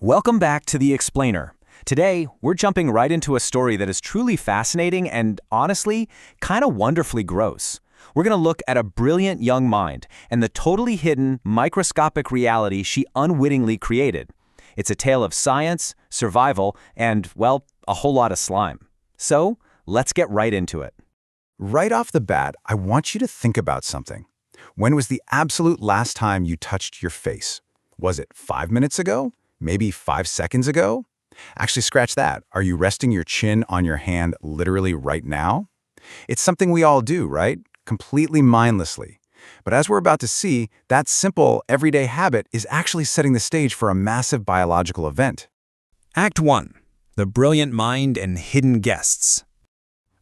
Welcome back to The Explainer. Today, we're jumping right into a story that is truly fascinating and, honestly, kind of wonderfully gross. We're going to look at a brilliant young mind and the totally hidden, microscopic reality she unwittingly created. It's a tale of science, survival, and, well, a whole lot of slime. So, let's get right into it. Right off the bat, I want you to think about something. When was the absolute last time you touched your face? Was it 5 minutes ago? Maybe 5 seconds ago? Actually, scratch that. Are you resting your chin on your hand literally right now? It's something we all do, right? Completely mindlessly. But as we're about to see, that simple, everyday habit is actually setting the stage for a massive biological event. Act 1. The Brilliant Mind and Hidden Guests.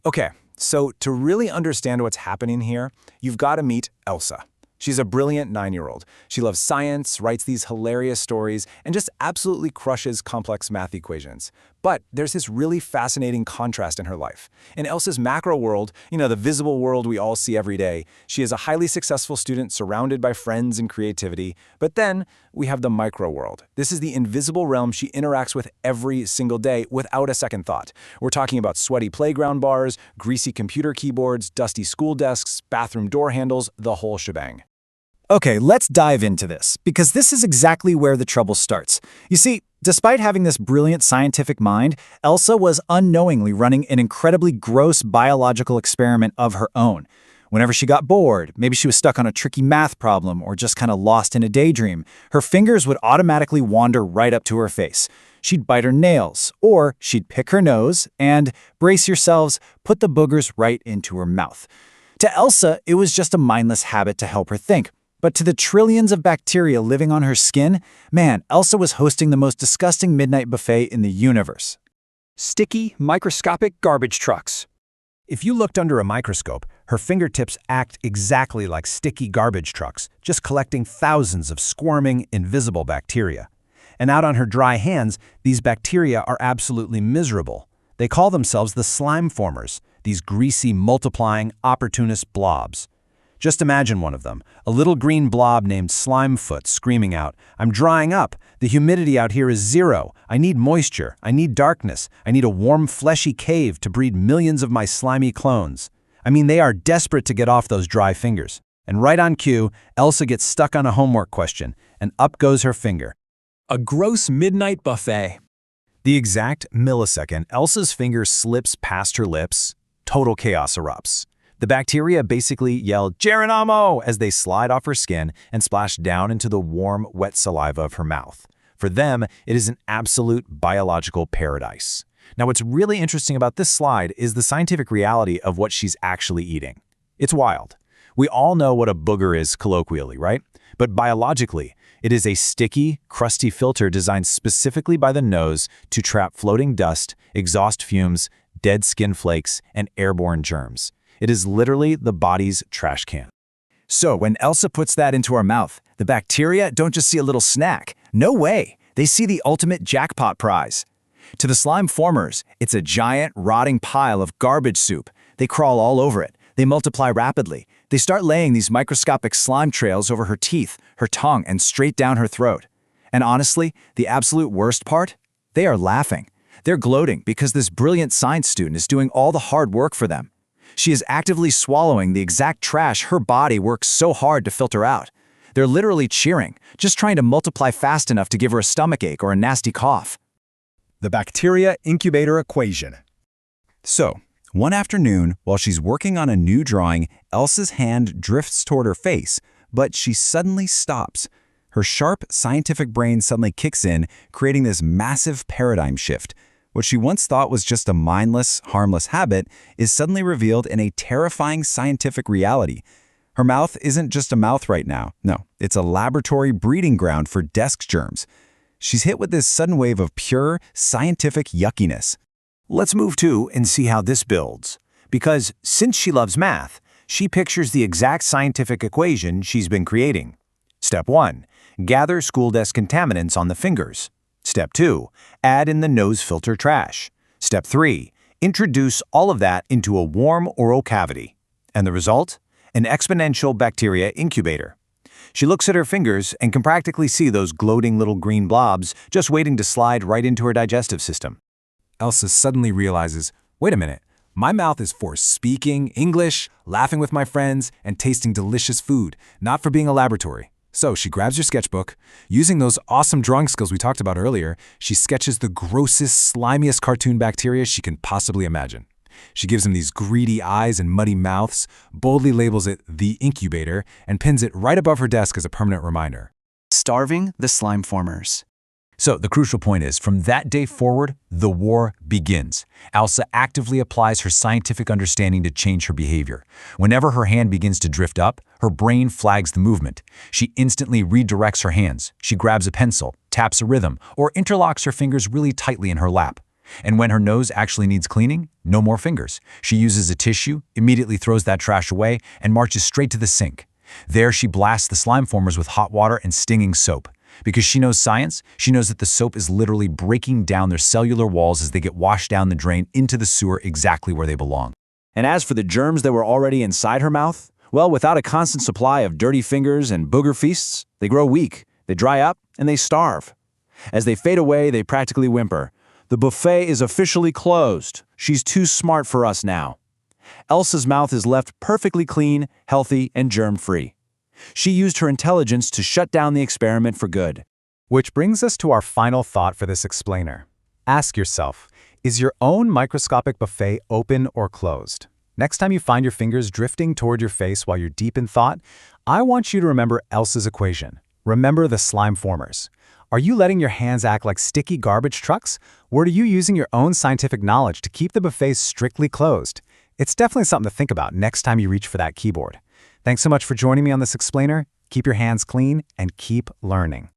Okay, so to really understand what's happening here, you've got to meet Elsa. She's a brilliant 9-year-old. She loves science, writes these hilarious stories, and just absolutely crushes complex math equations. But there's this really fascinating contrast in her life. In Elsa's macro world, the visible world we all see every day, she is a highly successful student surrounded by friends and creativity. But then we have the micro world. This is the invisible realm she interacts with every single day without a second thought. We're talking about sweaty playground bars, greasy computer keyboards, dusty school desks, bathroom door handles, the whole shebang. Okay, let's dive into this, because this is exactly where the trouble starts. You see, despite having this brilliant scientific mind, Elsa was unknowingly running an incredibly gross biological experiment of her own. Whenever she got bored, maybe she was stuck on a tricky math problem or just kind of lost in a daydream, her fingers would automatically wander right up to her face. She'd bite her nails, or she'd pick her nose and, brace yourselves, put the boogers right into her mouth. To Elsa, it was just a mindless habit to help her think. But to the trillions of bacteria living on her skin, man, Elsa was hosting the most disgusting midnight buffet in the universe. Sticky, microscopic garbage trucks. If you looked under a microscope, her fingertips act exactly like sticky garbage trucks, just collecting thousands of squirming, invisible bacteria. And out on her dry hands, these bacteria are absolutely miserable. They call themselves the slime formers, these greasy, multiplying, opportunist blobs. Just imagine one of them, a little green blob named Slimefoot screaming out, "I'm drying up. The humidity out here is 0. I need moisture. I need darkness. I need a warm, fleshy cave to breed millions of my slimy clones." I mean, they are desperate to get off those dry fingers. And right on cue, Elsa gets stuck on a homework question, and up goes her finger. A gross midnight buffet. The exact millisecond Elsa's finger slips past her lips, total chaos erupts. The bacteria basically yell, "Geronimo!" as they slide off her skin and splash down into the warm, wet saliva of her mouth. For them, it is an absolute biological paradise. Now, what's really interesting about this slide is the scientific reality of what she's actually eating. It's wild. We all know what a booger is colloquially, right? But biologically, it is a sticky, crusty filter designed specifically by the nose to trap floating dust, exhaust fumes, dead skin flakes, and airborne germs. It is literally the body's trash can. So when Elsa puts that into her mouth, the bacteria don't just see a little snack. No way. They see the ultimate jackpot prize. To the slime formers, it's a giant, rotting pile of garbage soup. They crawl all over it. They multiply rapidly. They start laying these microscopic slime trails over her teeth, her tongue, and straight down her throat. And honestly, the absolute worst part? They are laughing. They're gloating because this brilliant science student is doing all the hard work for them. She is actively swallowing the exact trash her body works so hard to filter out. They're literally cheering, just trying to multiply fast enough to give her a stomachache or a nasty cough. The bacteria incubator equation. So, one afternoon, while she's working on a new drawing, Elsa's hand drifts toward her face, but she suddenly stops. Her sharp, scientific brain suddenly kicks in, creating this massive paradigm shift. What she once thought was just a mindless, harmless habit is suddenly revealed in a terrifying scientific reality. Her mouth isn't just a mouth right now. No, it's a laboratory breeding ground for desk germs. She's hit with this sudden wave of pure, scientific yuckiness. Let's move to and see how this builds. Because since she loves math, she pictures the exact scientific equation she's been creating. Step 1. Gather school desk contaminants on the fingers. Step 2. Add in the nose filter trash. Step 3. Introduce all of that into a warm oral cavity. And the result? An exponential bacteria incubator. She looks at her fingers and can practically see those gloating little green blobs just waiting to slide right into her digestive system. Elsa suddenly realizes, wait a minute, my mouth is for speaking English, laughing with my friends, and tasting delicious food, not for being a laboratory. So she grabs her sketchbook. Using those awesome drawing skills we talked about earlier, she sketches the grossest, slimiest cartoon bacteria she can possibly imagine. She gives them these greedy eyes and muddy mouths, boldly labels it the incubator, and pins it right above her desk as a permanent reminder. Starving the slime formers. So the crucial point is, from that day forward, the war begins. Elsa actively applies her scientific understanding to change her behavior. Whenever her hand begins to drift up, her brain flags the movement. She instantly redirects her hands. She grabs a pencil, taps a rhythm, or interlocks her fingers really tightly in her lap. And when her nose actually needs cleaning, no more fingers. She uses a tissue, immediately throws that trash away, and marches straight to the sink. There she blasts the slime formers with hot water and stinging soap. Because she knows science, she knows that the soap is literally breaking down their cellular walls as they get washed down the drain into the sewer exactly where they belong. And as for the germs that were already inside her mouth, well, without a constant supply of dirty fingers and booger feasts, they grow weak, they dry up, and they starve. As they fade away, they practically whimper. The buffet is officially closed. She's too smart for us now. Elsa's mouth is left perfectly clean, healthy, and germ-free. She used her intelligence to shut down the experiment for good. Which brings us to our final thought for this explainer. Ask yourself, is your own microscopic buffet open or closed? Next time you find your fingers drifting toward your face while you're deep in thought, I want you to remember Elsa's equation. Remember the slime formers. Are you letting your hands act like sticky garbage trucks? Or are you using your own scientific knowledge to keep the buffet strictly closed? It's definitely something to think about next time you reach for that keyboard. Thanks so much for joining me on this explainer. Keep your hands clean and keep learning.